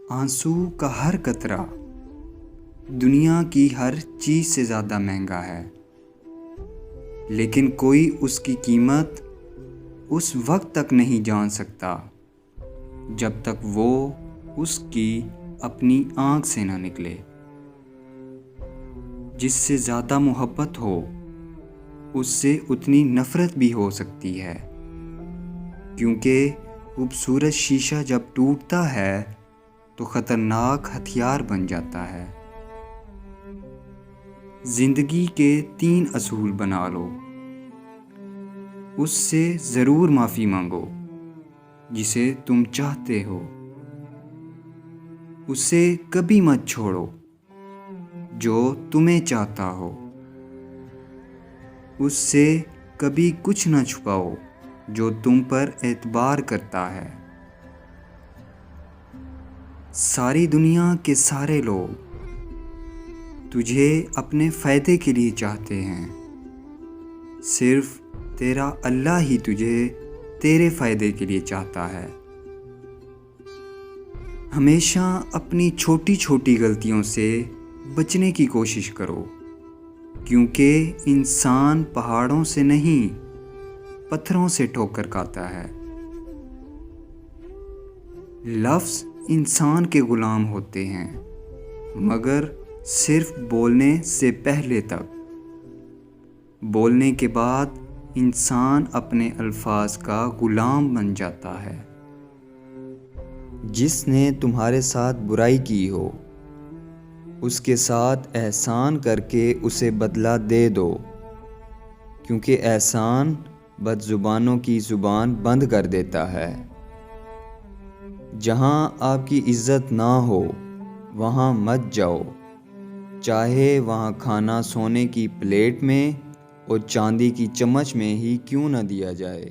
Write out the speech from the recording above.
آنسو کا ہر قطرہ دنیا کی ہر چیز سے زیادہ مہنگا ہے، لیکن کوئی اس کی قیمت اس وقت تک نہیں جان سکتا جب تک وہ اس کی اپنی آنکھ سے نہ نکلے۔ جس سے زیادہ محبت ہو اس سے اتنی نفرت بھی ہو سکتی ہے، کیونکہ خوبصورت شیشہ جب ٹوٹتا ہے تو خطرناک ہتھیار بن جاتا ہے۔ زندگی کے 3 اصول بنا لو۔ اس سے ضرور معافی مانگو جسے تم چاہتے ہو، اسے کبھی مت چھوڑو جو تمہیں چاہتا ہو، اس سے کبھی کچھ نہ چھپاؤ جو تم پر اعتبار کرتا ہے۔ ساری دنیا کے سارے لوگ تجھے اپنے فائدے کے لیے چاہتے ہیں، صرف تیرا اللہ ہی تجھے تیرے فائدے کے لیے چاہتا ہے۔ ہمیشہ اپنی چھوٹی چھوٹی غلطیوں سے بچنے کی کوشش کرو، کیونکہ انسان پہاڑوں سے نہیں پتھروں سے ٹھوکر کھاتا ہے۔ لفظ انسان کے غلام ہوتے ہیں، مگر صرف بولنے سے پہلے تک۔ بولنے کے بعد انسان اپنے الفاظ کا غلام بن جاتا ہے۔ جس نے تمہارے ساتھ برائی کی ہو اس کے ساتھ احسان کر کے اسے بدلہ دے دو، کیونکہ احسان بد زبانوں کی زبان بند کر دیتا ہے۔ جہاں آپ کی عزت نہ ہو وہاں مت جاؤ، چاہے وہاں کھانا سونے کی پلیٹ میں اور چاندی کی چمچ میں ہی کیوں نہ دیا جائے۔